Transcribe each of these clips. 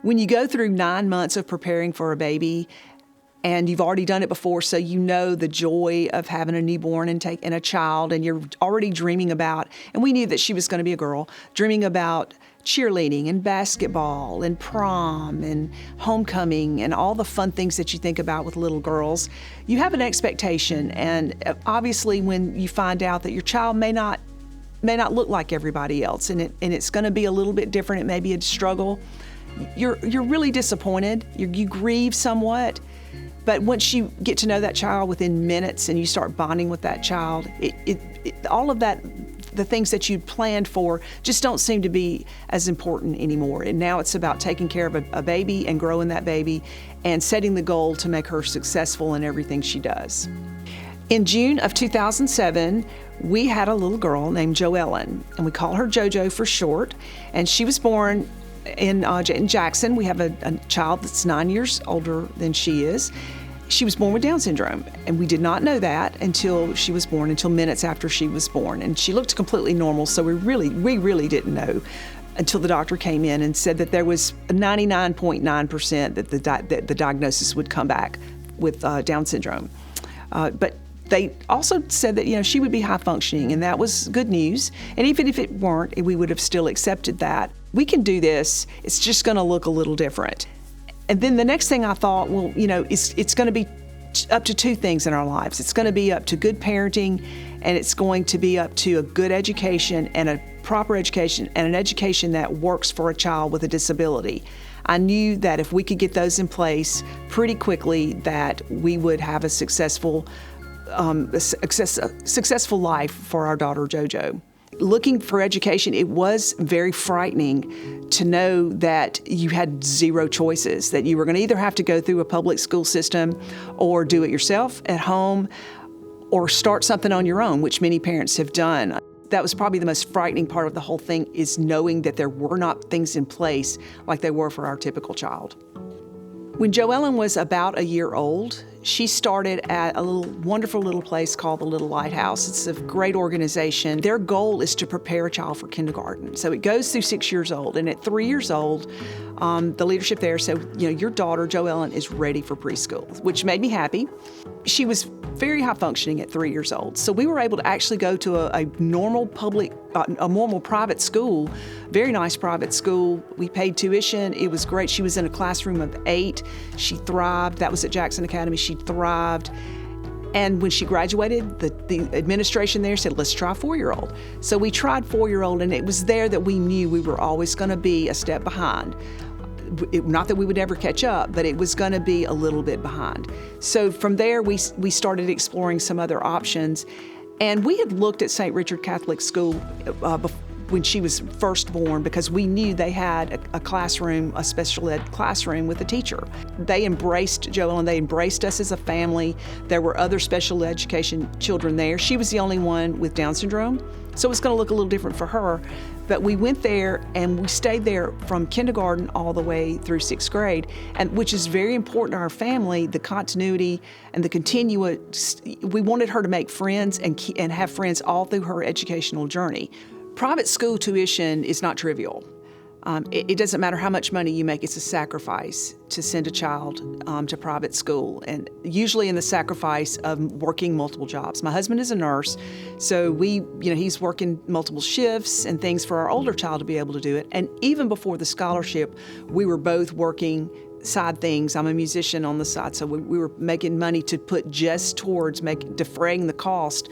When you go through 9 months of preparing for a baby, and you've already done it before, so you know the joy of having a newborn and a child, and you're already dreaming about, and we knew that she was going to be a girl, dreaming about cheerleading and basketball and prom and homecoming and all the fun things that you think about with little girls. You have an expectation, and obviously when you find out that your child may not look like everybody else, and it's going to be a little bit different, it may be a struggle, you're really disappointed. You grieve somewhat. But once you get to know that child within minutes and you start bonding with that child, all of that, the things that you planned for just don't seem to be as important anymore. And now it's about taking care of a baby and growing that baby and setting the goal to make her successful in everything she does. In June of 2007, we had a little girl named Joellen, and we call her Jojo for short. And she was born in Jackson. We have a child that's 9 years older than she is. She was born with Down syndrome, and we did not know that until she was born, until minutes after she was born. And she looked completely normal, so we really didn't know until the doctor came in and said that there was 99.9% that the diagnosis would come back with Down syndrome. But they also said that she would be high functioning, and that was good news. And even if it weren't, we would have still accepted that. We can do this. It's just going to look a little different. And then the next thing I thought, well, it's going to be up to two things in our lives. It's going to be up to good parenting, and it's going to be up to a good education and a proper education and an education that works for a child with a disability. I knew that if we could get those in place pretty quickly, that we would have a successful life for our daughter, Jojo. Looking for education, it was very frightening to know that you had zero choices, that you were going to either have to go through a public school system or do it yourself at home or start something on your own, which many parents have done. That was probably the most frightening part of the whole thing, is knowing that there were not things in place like they were for our typical child. When Joellen was about a year old, she started at a wonderful little place called the Little Lighthouse. It's a great organization. Their goal is to prepare a child for kindergarten. So it goes through 6 years old. And at 3 years old, the leadership there said, your daughter, Joellen, is ready for preschool, which made me happy. She was very high functioning at 3 years old. So we were able to actually go to a normal private school, very nice private school. We paid tuition. It was great. She was in a classroom of 8. She thrived. That was at Jackson Academy. She thrived. And when she graduated, the administration there said, let's try 4-year-old. So we tried 4-year-old, and it was there that we knew we were always going to be a step behind. Not that we would ever catch up, but it was going to be a little bit behind. So from there, we started exploring some other options. And we had looked at St. Richard Catholic School when she was first born, because we knew they had a classroom, a special ed classroom with a teacher. They embraced Joellen, they embraced us as a family. There were other special education children there. She was the only one with Down syndrome, so it was going to look a little different for her. But we went there, and we stayed there from kindergarten all the way through 6th grade, and which is very important to our family, the continuity and the continuous. We wanted her to make friends and have friends all through her educational journey. Private school tuition is not trivial. It doesn't matter how much money you make, it's a sacrifice to send a child to private school, and usually in the sacrifice of working multiple jobs. My husband is a nurse, so he's working multiple shifts and things for our older child to be able to do it. And even before the scholarship, we were both working side things. I'm a musician on the side, so we were making money to put just towards defraying the cost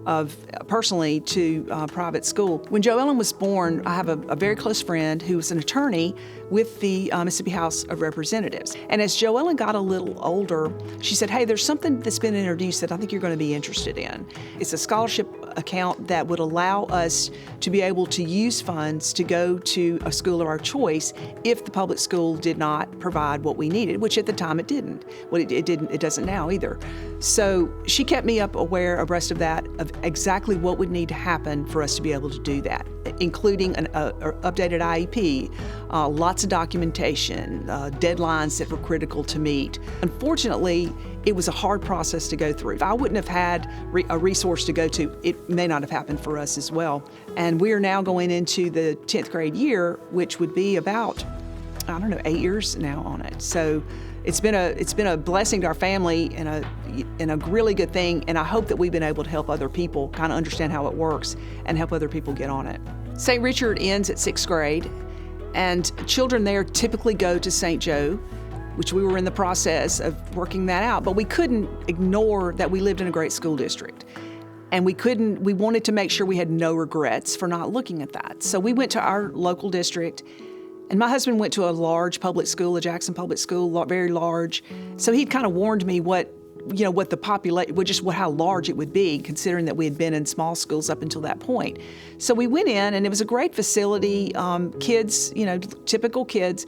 of personally to private school. When Joellen was born, I have a very close friend who was an attorney with the Mississippi House of Representatives. And as Joellen got a little older, she said, hey, there's something that's been introduced that I think you're going to be interested in. It's a scholarship account that would allow us to be able to use funds to go to a school of our choice if the public school did not provide what we needed, which at the time it didn't. Well, it doesn't now either. So she kept me abreast of that, of exactly what would need to happen for us to be able to do that, including an updated IEP, lots of documentation, deadlines that were critical to meet. Unfortunately, it was a hard process to go through. If I wouldn't have had a resource to go to, it may not have happened for us as well. And we are now going into the 10th grade year, which would be about I don't know, 8 years now on it. So it's been a blessing to our family and a really good thing. And I hope that we've been able to help other people kind of understand how it works and help other people get on it. St. Richard ends at 6th grade, and children there typically go to St. Joe, which we were in the process of working that out. But we couldn't ignore that we lived in a great school district. And we wanted to make sure we had no regrets for not looking at that. So we went to our local district, and my husband went to a large public school, a Jackson public school, very large. So he'd kind of warned me what the population, how large it would be, considering that we had been in small schools up until that point. So we went in, and it was a great facility, kids, typical kids.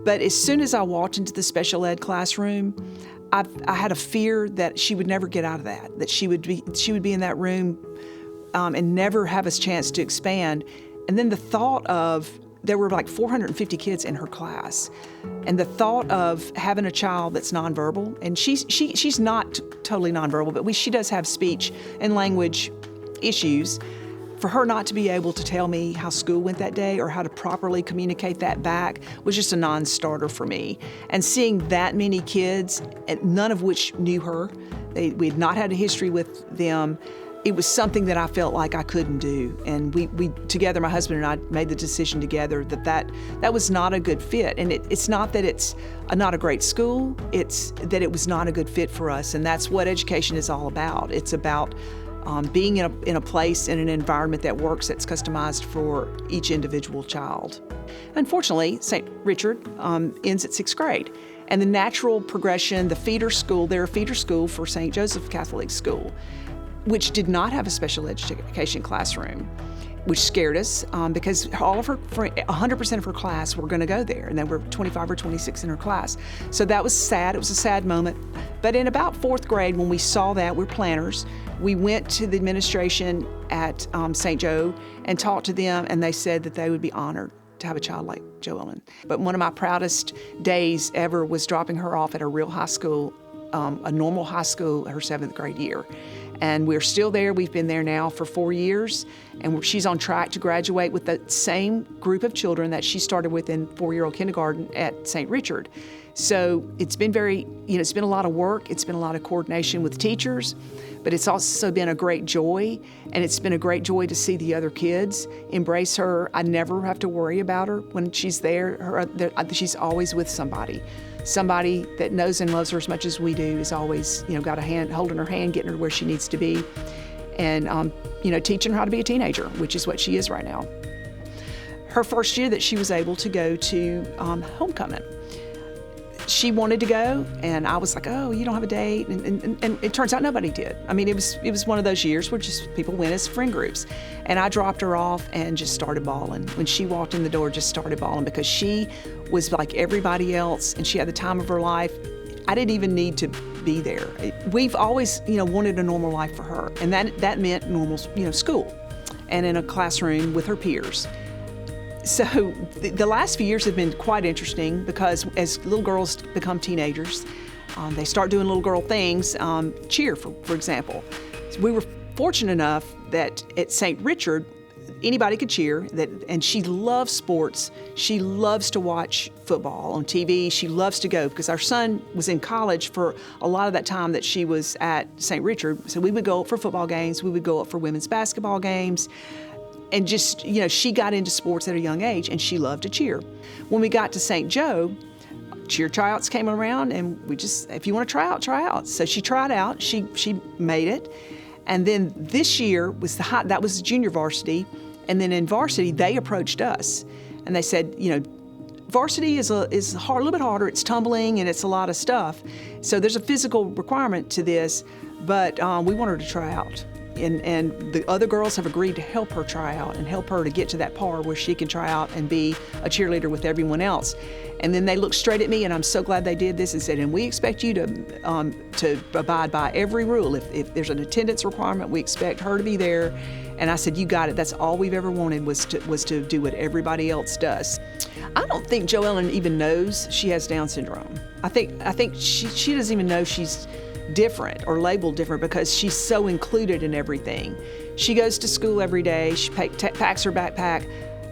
But as soon as I walked into the special ed classroom, I had a fear that she would never get out of that she would be in that room and never have a chance to expand. And then the thought of, there were like 450 kids in her class, and the thought of having a child that's nonverbal, and she's not totally nonverbal, but she does have speech and language issues. For her not to be able to tell me how school went that day or how to properly communicate that back was just a non-starter for me. And seeing that many kids, and none of which knew her, we had not had a history with them, it was something that I felt like I couldn't do. And we together, my husband and I made the decision together that was not a good fit. And it's not that it's not a great school, it's that it was not a good fit for us. And that's what education is all about. It's about being in a place, in an environment that works, that's customized for each individual child. Unfortunately, St. Richard ends at 6th grade. And the natural progression, they're a feeder school for St. Joseph Catholic School, which did not have a special education classroom, which scared us because 100% of her class were going to go there, and there were 25 or 26 in her class. So that was sad. It was a sad moment. But in about 4th grade, when we saw that, we're planners, we went to the administration at St. Joe and talked to them, and they said that they would be honored to have a child like Joellen. But one of my proudest days ever was dropping her off at a real high school, a normal high school, her 7th grade year. And we're still there. We've been there now for 4 years, and she's on track to graduate with the same group of children that she started with in 4-year-old kindergarten at St. Richard. So it's been it's been a lot of work. It's been a lot of coordination with teachers, but it's also been a great joy, and it's been a great joy to see the other kids embrace her. I never have to worry about her when she's there. She's always with somebody. Somebody that knows and loves her as much as we do is always, got a hand, holding her hand, getting her where she needs to be, and, teaching her how to be a teenager, which is what she is right now. Her first year that she was able to go to homecoming, she wanted to go, and I was like, oh, you don't have a date, and it turns out nobody did. I mean, it was one of those years where just people went as friend groups, and I dropped her off and just started bawling. When she walked in the door, just started bawling because she was like everybody else, and she had the time of her life. I didn't even need to be there. We've always, wanted a normal life for her, and that meant normal, school, and in a classroom with her peers. So the last few years have been quite interesting because as little girls become teenagers, they start doing little girl things, cheer, for example. So we were fortunate enough that at St. Richard, anybody could cheer, and she loves sports. She loves to watch football on TV. She loves to go because our son was in college for a lot of that time that she was at St. Richard. So we would go up for football games. We would go up for women's basketball games. And just, she got into sports at a young age, and she loved to cheer. When we got to St. Joe, cheer tryouts came around, and we just, if you want to try out, try out. So she tried out, she made it. And then this year that was junior varsity. And then in varsity, they approached us, and they said, varsity is a little bit harder. It's tumbling, and it's a lot of stuff. So there's a physical requirement to this, but we want her to try out. And the other girls have agreed to help her try out and help her to get to that par where she can try out and be a cheerleader with everyone else. And then they looked straight at me, and I'm so glad they did this, and said, and we expect you to abide by every rule. If there's an attendance requirement, we expect her to be there. And I said, you got it. That's all we've ever wanted was to do what everybody else does. I don't think Joellen even knows she has Down syndrome. I think she doesn't even know she's different or labeled different because she's so included in everything. She goes to school every day. She packs her backpack.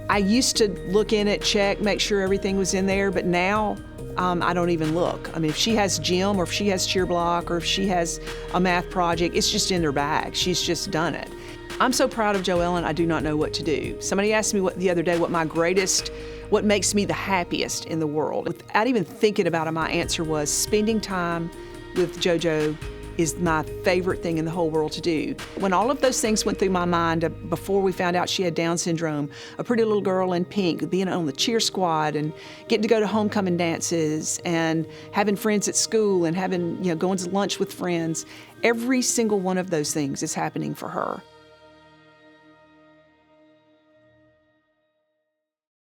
I used to look in it, check, make sure everything was in there, but now I don't even look. I mean, if she has gym or if she has cheer block or if she has a math project, it's just in her bag. She's just done it. I'm so proud of Joellen, I do not know what to do. Somebody asked me the other day what makes me the happiest in the world. Without even thinking about it, my answer was spending time with Jojo is my favorite thing in the whole world to do. When all of those things went through my mind before we found out she had Down syndrome, a pretty little girl in pink, being on the cheer squad and getting to go to homecoming dances and having friends at school and having, going to lunch with friends, every single one of those things is happening for her.